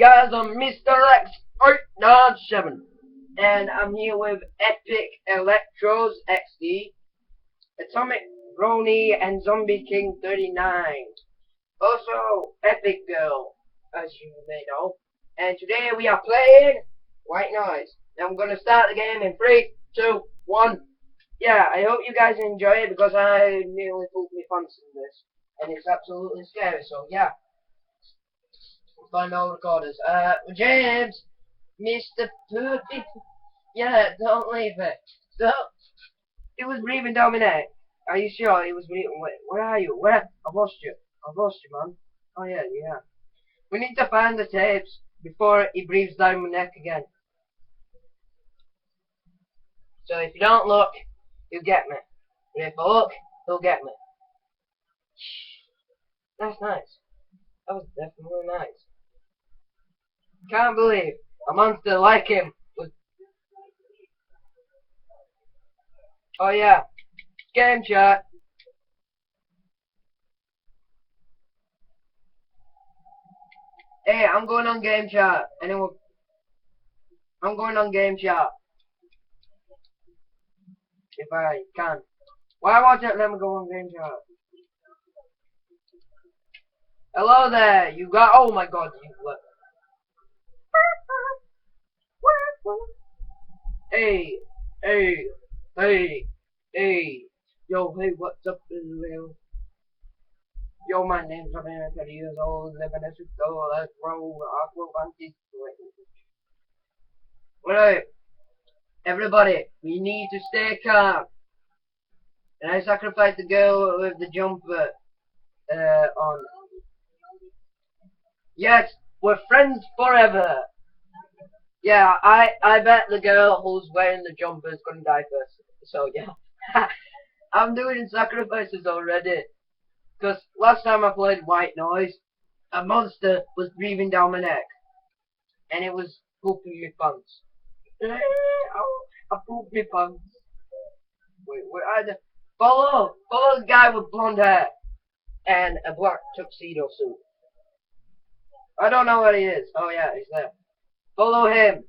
Guys, I'm Mr. X897, and I'm here with Epic Electrozz XD, Atomic Brony, and Zombie King 39. Also, Epic Girl, as you may know. And today we are playing White Noise. Now I'm gonna start the game in 3, 2, 1. Yeah, I hope you guys enjoy it because I nearly pulled my pants in this, and it's absolutely scary. So yeah. Find all recorders. James, Mr. Perfect. Yeah, don't leave it. Don't. It was breathing down my neck. Are you sure it was breathing? Wait, where are you? Where? I've lost you. I've lost you, man. Oh yeah, yeah. We need to find the tapes before he breathes down my neck again. So if you don't look, you'll get me. But if I look, he'll get me. That's nice. That was definitely nice. Can't believe a monster like him was. Oh yeah, game chat. Hey, I'm going on game chat. Anyone? I'm going on game chat. If I can. Why won't it let me go on game chat? Hello there. You got. Oh my God. You. Hey, hey, hey, hey. Yo, hey, what's up, Israel? Yo, my name's Ryan, 30 years old, living as a soul, let's roll, aqua, one, two, three. Alright, everybody, we need to stay calm. And I sacrificed the girl with the jumper, on. Yes, we're friends forever. Yeah, I bet the girl who's wearing the jumper is gonna die first. So, yeah. I'm doing sacrifices already. Because last time I played White Noise, a monster was breathing down my neck. And it was pooping my pants. I pooped my pants. Wait, where are the... Follow the guy with blonde hair. And a black tuxedo suit. I don't know what he is. Oh yeah, he's there. Follow him.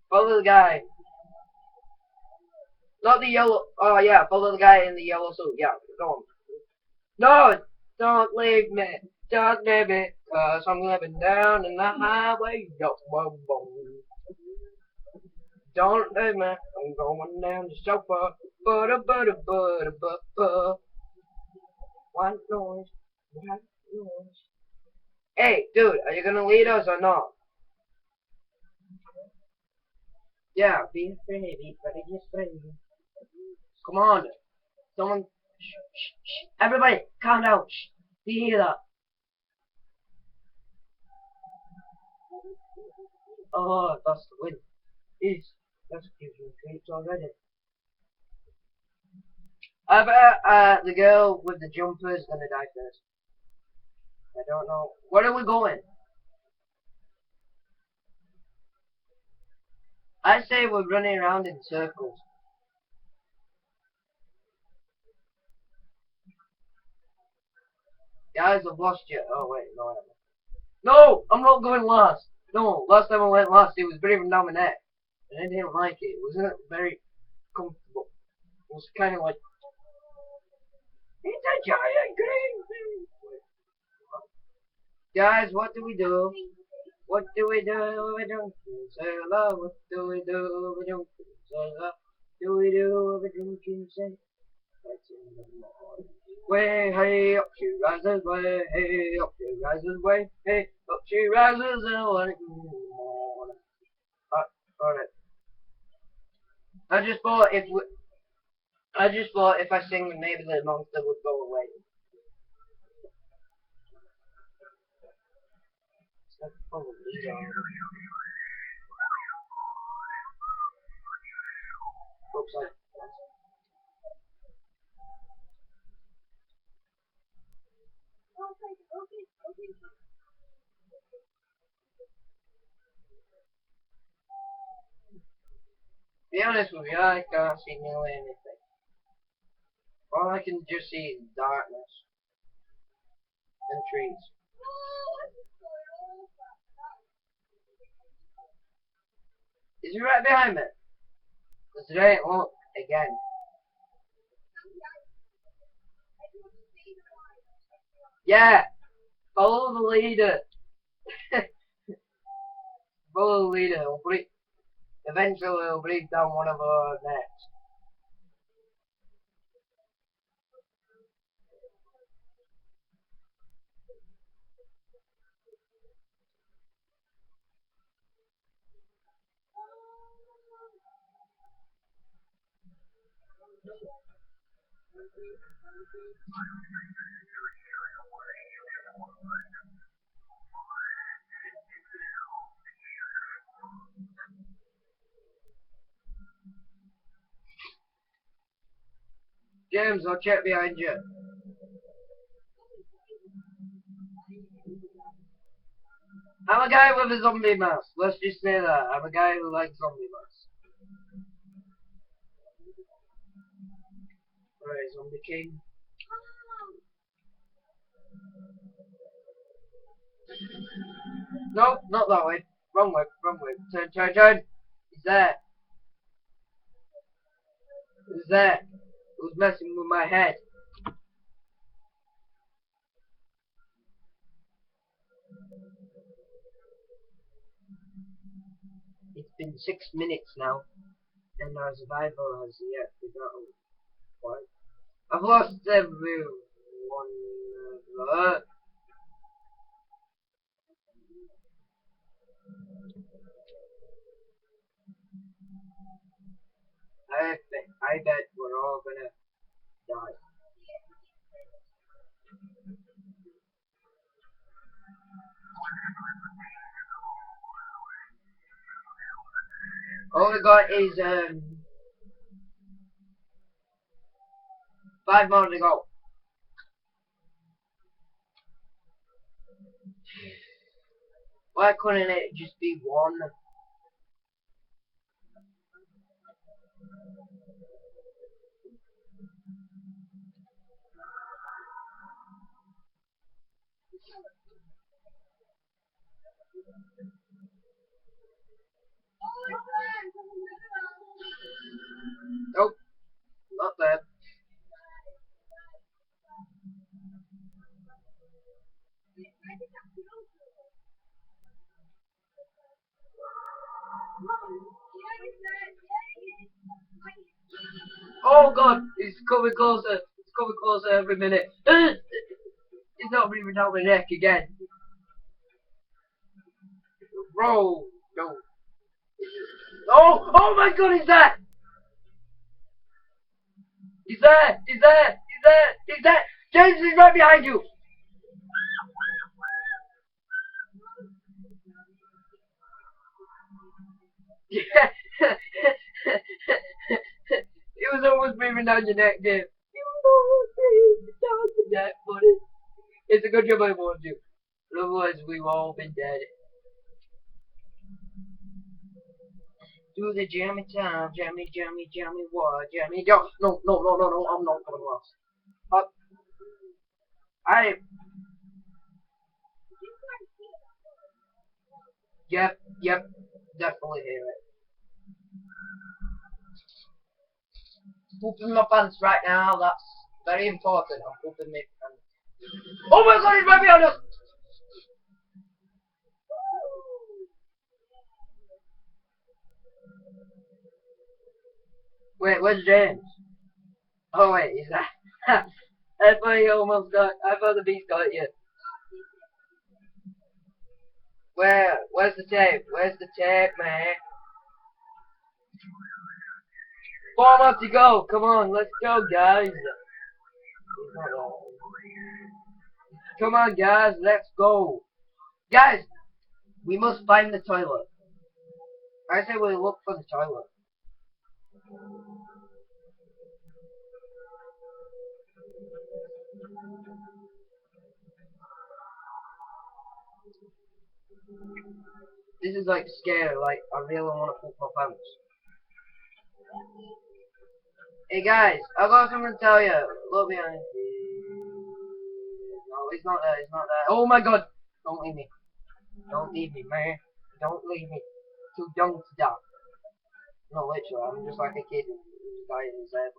Follow the guy. Not the yellow... Oh yeah, follow the guy in the yellow suit. Yeah, go on. No, don't leave me, just leave me, cause I'm living down in the highway, yo, whoa, whoa. Don't leave me, I'm going down the sofa, butter. White noise, white noise. Hey, dude, are you gonna lead us or not? Yeah, be afraid, but be afraid. Come on, someone. Shh. Everybody, calm down. Shh. Do you hear that? Oh, that's the wind. Is that gives you creeps already. I bet the girl with the jumper is gonna die first. I don't know. Where are we going? I say we're running around in circles. Guys, I've lost you. Oh wait, no, I haven't. No, I'm not going last. No, last time I went last, it was breathing down my neck, and I didn't like it. It wasn't very comfortable. It was kind of like, it's a giant green thing. Guys, what do we do? What do we do? We don't say love. What do we do? We don't say love. Do we do? We don't say. That's in the morning. Way hey up she rises, way hey up she rises, way hey up she rises in the morning. Alright. I just thought if I sing, maybe the monster would go away. Probably. Oops, sorry. Be honest with you, I can't see nearly anything. All I can just see is darkness and trees. Is he right behind me? Because there ain't look again. Yeah! Follow the leader! Follow the leader, eventually he'll break down one of our necks. James, I'll check behind you. I'm a guy with a zombie mask. Let's just say that. I'm a guy who likes zombie masks. Alright, Zombie King. No, not that way. Wrong way, wrong way. Turn, turn, turn. He's there. Who's there? Who's messing with my head? It's been 6 minutes now, and our survivor has yet forgotten what. I've lost everyone. I bet we're all gonna die. All we got is 5 more to go. Why couldn't it just be one? Nope, not there. Oh god, he's coming closer. He's coming closer every minute. He's not breathing down my neck again. Roll. No. Oh! Oh my god, he's there! He's there! He's there! He's there! He's there! James is right behind you! Yeah. It was almost breathing down your neck, James. It was almost breathing down your neck, buddy. It's a good job I warned you. Otherwise, we've all been dead. Do the jammy time, jammy, jammy, jammy, what? Jammy, no, no, no, no, no, no, I'm not gonna lost. I. Yep, yep, definitely hear it. Pooping my pants right now, that's very important. I'm pooping my pants. Oh my god, he's right behind us! Wait, where's James? Oh wait, he's that. I thought he almost got. I thought the beast got you. Where's the tape? Where's the tape, man? 4 more to go. Come on, let's go, guys. Come on, guys, let's go. Guys, we must find the toilet. I say we look for the toilet. This is like scary, like I really want to poop my pants. Hey guys, I got something to tell you. Look behind. No, he's not there, he's not there. Oh my god! Don't leave me. Don't leave me, man. Don't leave me. Too young to die. No, literally, I'm just like a kid who's dying in his head.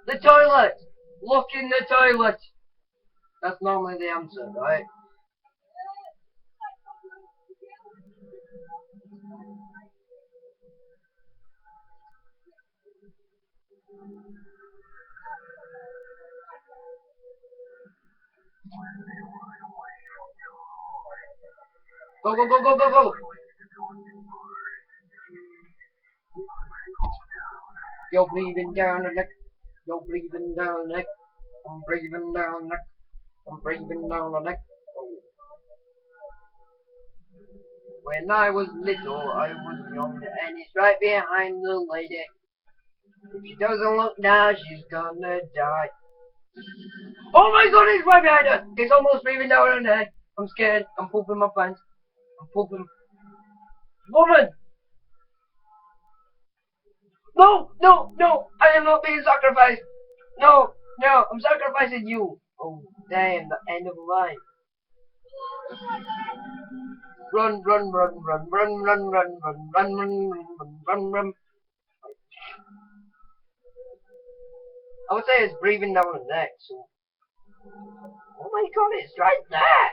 The toilet! Look in the toilet! That's normally the answer, right? Go, go, go, go, go, go! You're breathing down the neck. You're breathing down the neck. I'm breathing down the neck. I'm breathing down the neck. Oh. When I was little, I was young, and he's right behind the lady. If she doesn't look now, she's gonna die. Oh my god, he's right behind her! He's almost breathing down her neck. I'm scared. I'm pooping my pants. I'm pooping. Woman! No! No! No! I am not being sacrificed! No! No! I'm sacrificing you! Oh, damn, the end of the line. Run, run, run, run, run, run, run, run, run, run, run, run, run. I would say it's breathing down the neck, so. Oh my god, it's right there!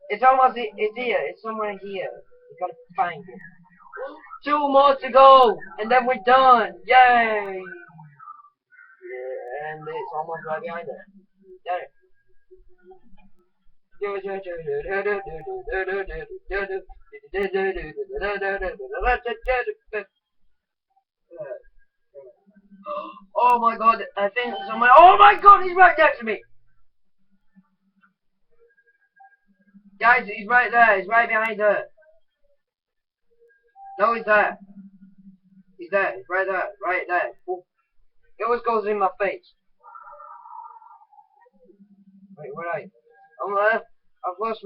It's almost, it's here, it's somewhere here. You gotta find it. 2 more to go, and then we're done! Yay! Yeah, and it's almost right behind it. There. Oh my god, I think someone. Oh my god, he's right next to me! Guys, he's right there, he's right behind her. No, he's there. He's there, he's right there, right there. Ooh. He always goes in my face. Wait, where are you? I'm left. I've lost.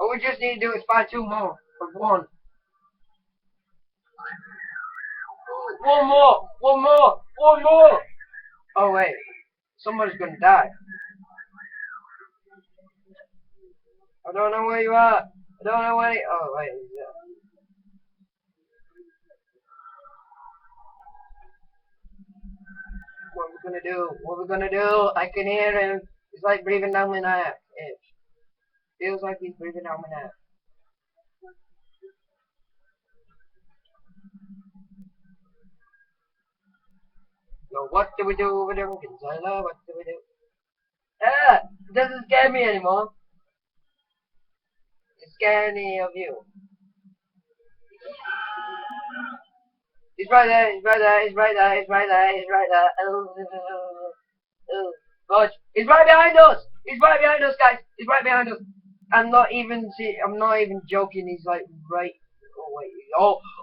All we just need to do is find 2 more. Or 1. One more! One more! One more! Oh wait. Somebody's gonna die. I don't know where you are. I don't know where you... Oh wait, he's there. What are we gonna do? What are we gonna do? I can hear him. He's like breathing down my neck. It feels like he's breathing down my neck. So what do we do over there, Gonzalo? What do we do? Ah! It doesn't scare me anymore. It's scaring me of you. He's right there, he's right there, he's right there, he's right there, he's right there. God, he's right behind us! He's right behind us, guys! He's right behind us! I'm not even joking, he's like right. Oh wait,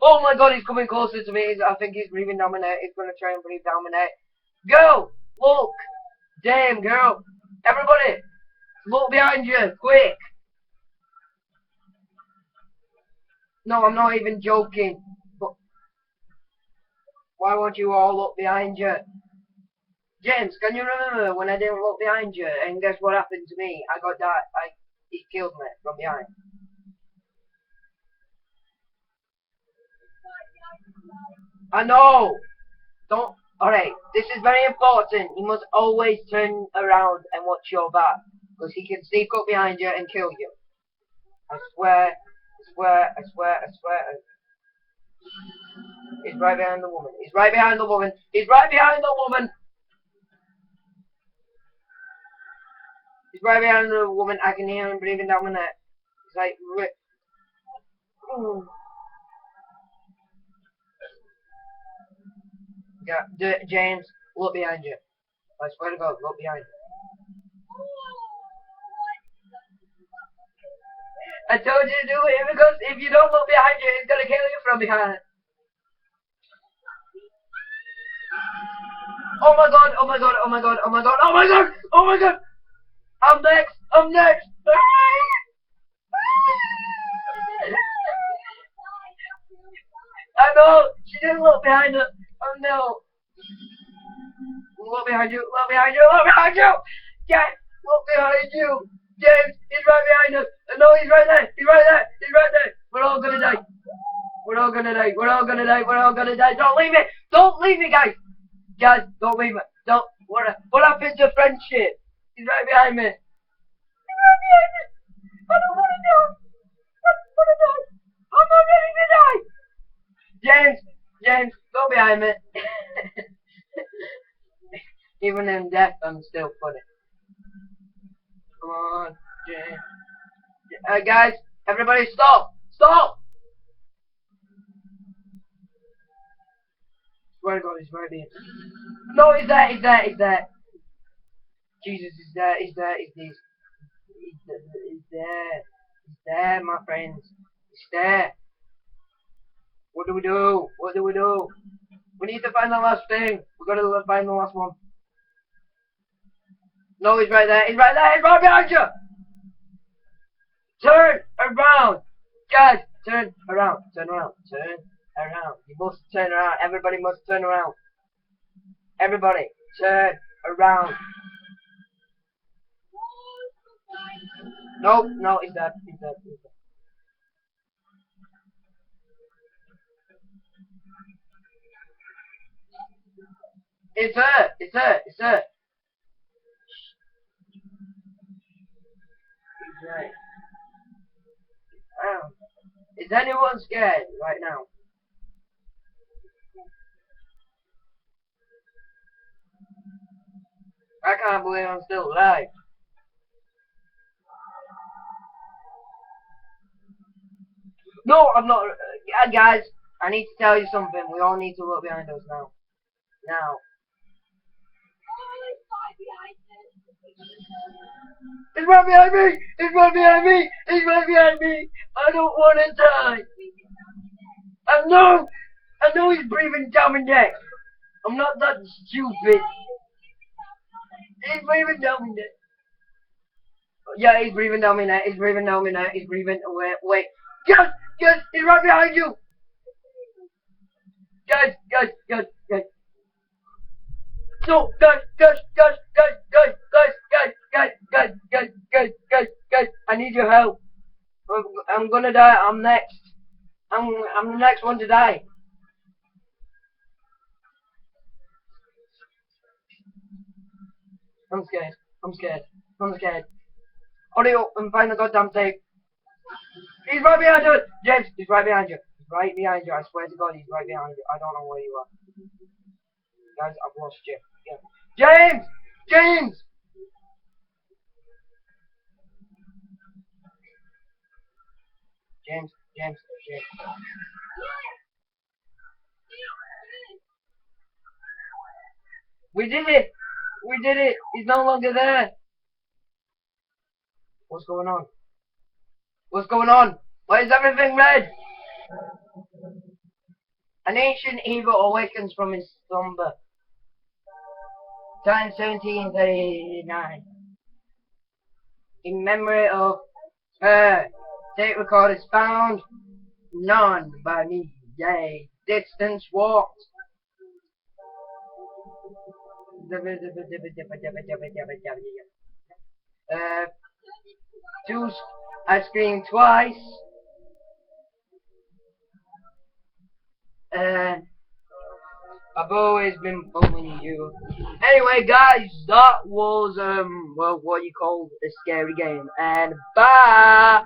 oh my god, he's coming closer to me. I think he's breathing down my neck. He's gonna try and breathe down my neck. Go! Look! Damn, girl! Everybody! Look behind you! Quick! No, I'm not even joking. But why won't you all look behind you? James, can you remember when I didn't look behind you and guess what happened to me? I got that. He killed me from behind. I know! Don't. Alright, this is very important. You must always turn around and watch your back. Because he can sneak up behind you and kill you. I swear, I swear, I swear, I swear. He's right behind the woman. He's right behind the woman. He's right behind the woman. He's right behind the woman. I can hear him breathing down my neck. He's like, yeah, James, look behind you. I swear to God, look behind you. I told you to do it because if you don't look behind you, it's gonna kill you from behind. Oh my god, oh my god, oh my god, oh my god, oh my god, oh my god! I'm next, I'm next! I know. She didn't look behind her. Oh no. Look behind you. Look behind you. Look behind you. James, look behind you. James, he's right behind us. No, he's right there. He's right there. He's right there. We're all gonna die. We're all gonna die. We're all gonna die. We're all gonna die. Don't leave me. Don't leave me, guys. Guys, don't leave me. Don't. What happened to friendship? He's right behind me. He's right behind me. I don't want to die. I don't want to die. I'm not ready to die. James, go behind me. Even in death, I'm still funny. Come on, James. Guys, everybody stop! Stop! Swear to God, he's right here. No, he's there, he's there, he's there. Jesus, he's there, he's there, he's there. He's there. He's there, my friends. He's there. What do we do? What do we do? We need to find the last thing. We've got to find the last one. No, he's right there. He's right there. He's right behind you. Turn around. Guys, turn around. Turn around. Turn around. You must turn around. Everybody must turn around. Everybody, turn around. No, no, he's dead. He's dead. He's dead. It's her. It's her. It's her. Right. Is anyone scared right now? I can't believe I'm still alive. No, I'm not. Guys, I need to tell you something. We all need to look behind us now. Now. He's right behind me! He's right behind me! He's right behind me! I don't want to die! I know he's breathing down my neck! I'm not that stupid! He's breathing down my neck! Yeah, he's breathing down my neck, he's breathing down my neck, he's breathing... Wait! Guys! He's right behind you! Guys! No! Guys! I need your help. I'm gonna die. I'm next. I'm the next one to die. I'm scared. Hurry up and find the goddamn tape. He's right behind you! James, he's right behind you. He's right behind you. I swear to God, he's right behind you. I don't know where you are. Guys, I've lost you. Yeah. James! James. We did it! He's no longer there! What's going on? Why is everything red? An ancient evil awakens from his slumber. Time 1739. In memory of her. Tape record is found. None by me. Yay. Distance walked. I screamed twice. I've always been bullying you. Anyway, guys, that was well, what you call a scary game. And bye.